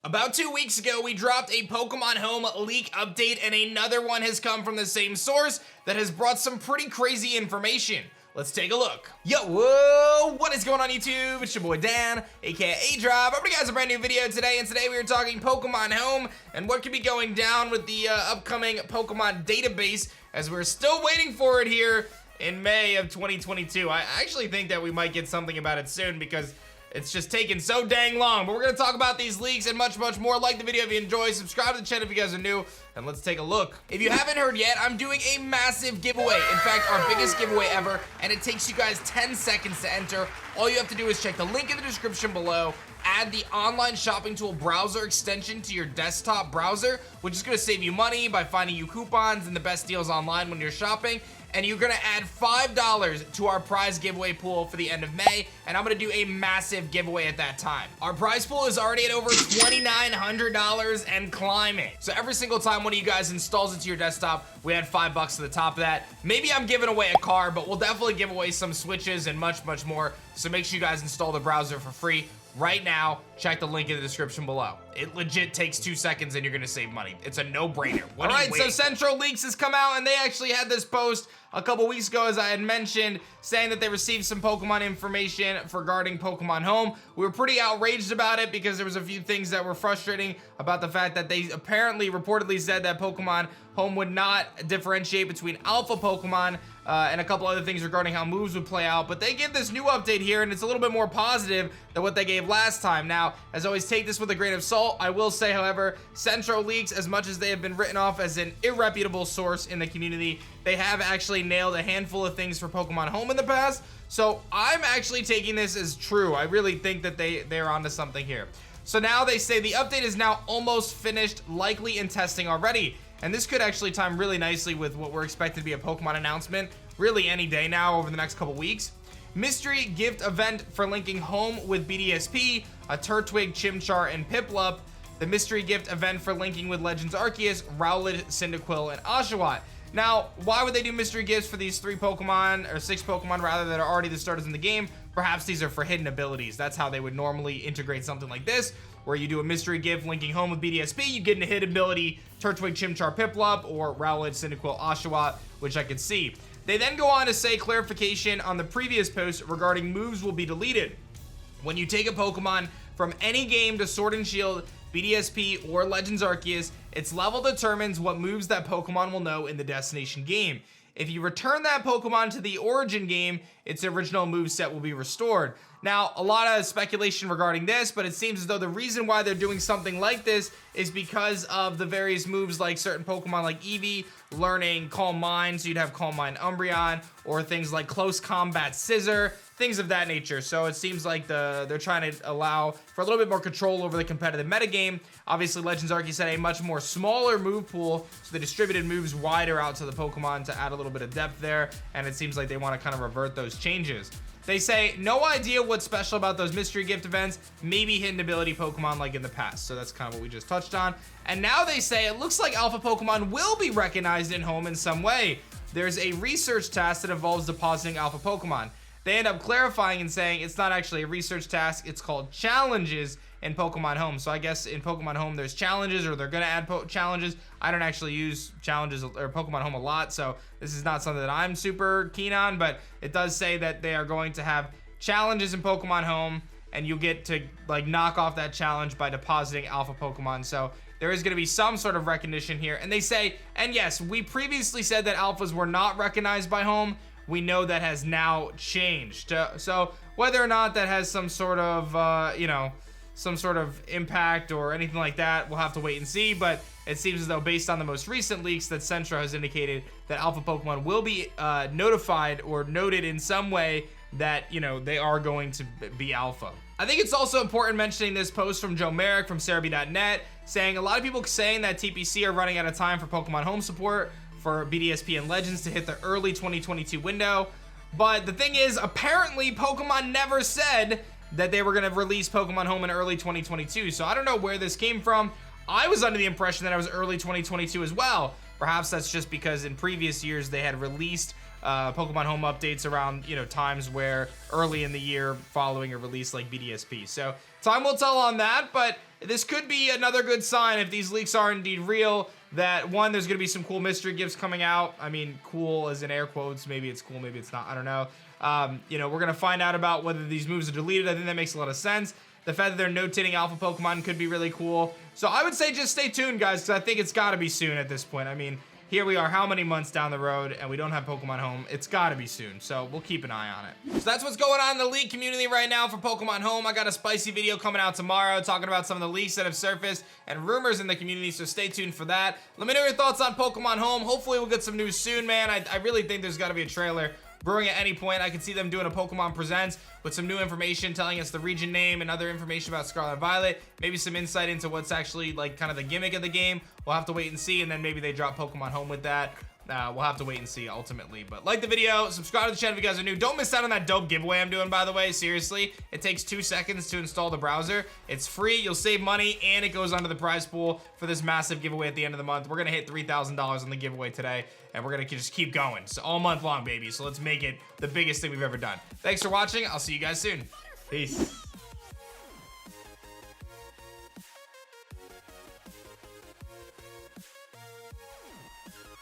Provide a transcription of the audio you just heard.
About 2 weeks ago, we dropped a Pokemon Home leak update, and another one has come from the same source that has brought some pretty crazy information. Let's take a look. Yo, whoa, what is going on YouTube? It's your boy Dan, aka Drop. I'm bringing you guys a brand new video today, and today we are talking Pokemon Home and what could be going down with the upcoming Pokemon database, as we're still waiting for it here in May of 2022. I actually think that we might get something about it soon because it's just taking so dang long. But we're gonna talk about these leaks and much more. Like the video if you enjoy, subscribe to the channel if you guys are new, and let's take a look. If you haven't heard yet, I'm doing a massive giveaway. In fact, our biggest giveaway ever, and it takes you guys 10 seconds to enter. All you have to do is check the link in the description below, add the online shopping tool browser extension to your desktop browser, which is gonna save you money by finding you coupons and the best deals online when you're shopping. And you're gonna add $5 to our prize giveaway pool for the end of May, and I'm gonna do a massive giveaway at that time. Our prize pool is already at over $2,900 and climbing. So every single time one of you guys installs it to your desktop, we add $5 to the top of that. Maybe I'm giving away a car, but we'll definitely give away some switches and much more. So make sure you guys install the browser for free right now. Check the link in the description below. It legit takes 2 seconds and you're gonna save money. It's a no-brainer. All right, so Central Leaks has come out and they actually had this post a couple weeks ago, as I had mentioned, saying that they received some Pokemon information regarding Pokemon Home. We were pretty outraged about it because there was a few things that were frustrating about the fact that they apparently reportedly said that Pokemon Home would not differentiate between alpha Pokemon and a couple other things regarding how moves would play out. But they give this new update here and it's a little bit more positive than what they gave last time. Now, as always, take this with a grain of salt. I will say, however, Central Leaks, as much as they have been written off as an irreputable source in the community, they have actually nailed a handful of things for Pokemon Home in the past. So I'm actually taking this as true. I really think that they're onto something here. So now they say the update is now almost finished, likely in testing already. And this could actually time really nicely with what we're expecting to be a Pokemon announcement really any day now over the next couple weeks. Mystery gift event for linking Home with BDSP, a Turtwig, Chimchar, and Piplup. The mystery gift event for linking with Legends Arceus, Rowlet, Cyndaquil, and Oshawott. Now, why would they do mystery gifts for these 3 Pokemon, or 6 Pokemon rather, that are already the starters in the game? Perhaps these are for hidden abilities. That's how they would normally integrate something like this, where you do a mystery gift linking Home with BDSP, you get a hidden ability, Turtwig, Chimchar, Piplup, or Rowlet, Cyndaquil, Oshawott, which I could see. They then go on to say clarification on the previous post regarding moves will be deleted. When you take a Pokemon from any game to Sword and Shield, BDSP, or Legends Arceus, its level determines what moves that Pokemon will know in the destination game. If you return that Pokemon to the origin game, its original moveset will be restored. Now, a lot of speculation regarding this, but it seems as though the reason why they're doing something like this is because of the various moves, like certain Pokemon like Eevee learning Calm Mind, so you'd have Calm Mind Umbreon, or things like Close Combat Scissor, things of that nature. So it seems like they're trying to allow for a little bit more control over the competitive metagame. Obviously, Legends Arceus had a much more smaller move pool, so they distributed moves wider out to the Pokemon to add a little bit of depth there, and it seems like they want to kind of revert those changes. They say, no idea what's special about those mystery gift events, maybe hidden ability Pokemon like in the past. So that's kind of what we just touched on. And now they say it looks like alpha Pokemon will be recognized in Home in some way. There's a research task that involves depositing alpha Pokemon. They end up clarifying and saying it's not actually a research task, it's called challenges in Pokemon Home. So I guess in Pokemon Home there's challenges, or they're gonna add challenges. I don't actually use challenges or Pokemon Home a lot, so this is not something that I'm super keen on, but it does say that they are going to have challenges in Pokemon Home, and you get to like knock off that challenge by depositing alpha Pokemon. So there is going to be some sort of recognition here. And they say, and yes, we previously said that alphas were not recognized by Home. We know that has now changed. So whether or not that has some sort of, some sort of impact or anything like that, we'll have to wait and see. But it seems as though, based on the most recent leaks, that Centra has indicated that alpha Pokemon will be notified or noted in some way that, they are going to be alpha. I think it's also important mentioning this post from Joe Merrick from Cerebi.net, saying a lot of people saying that TPC are running out of time for Pokemon Home support for BDSP and Legends to hit the early 2022 window. But the thing is, apparently Pokemon never said that they were going to release Pokemon Home in early 2022. So I don't know where this came from. I was under the impression that it was early 2022 as well. Perhaps that's just because in previous years they had released Pokemon Home updates around, you know, times where early in the year following a release like BDSP. So time will tell on that, but this could be another good sign if these leaks are indeed real, that one, there's gonna be some cool mystery gifts coming out. I mean, cool as in air quotes, maybe it's cool, maybe it's not, I don't know. You know, we're gonna find out about whether these moves are deleted. I think that makes a lot of sense. The fact that they're notating alpha Pokemon could be really cool. So I would say just stay tuned, guys, because I think it's gotta be soon at this point. I mean, here we are how many months down the road and we don't have Pokemon Home. It's gotta be soon, so we'll keep an eye on it. So that's what's going on in the leak community right now for Pokemon Home. I got a spicy video coming out tomorrow talking about some of the leaks that have surfaced and rumors in the community, so stay tuned for that. Let me know your thoughts on Pokemon Home. Hopefully we'll get some news soon, man. I really think there's gotta be a trailer brewing at any point. I could see them doing a Pokemon Presents with some new information telling us the region name and other information about Scarlet and Violet, maybe some insight into what's actually like kind of the gimmick of the game. We'll have to wait and see, and then maybe they drop Pokemon Home with that. We'll have to wait and see ultimately, but like the video, subscribe to the channel if you guys are new. Don't miss out on that dope giveaway I'm doing, by the way. Seriously, it takes 2 seconds to install the browser. It's free, you'll save money, and it goes onto the prize pool for this massive giveaway at the end of the month. We're gonna hit $3,000 on the giveaway today, and we're gonna just keep going. So all month long, baby. So let's make it the biggest thing we've ever done. Thanks for watching. I'll see you guys soon. Peace.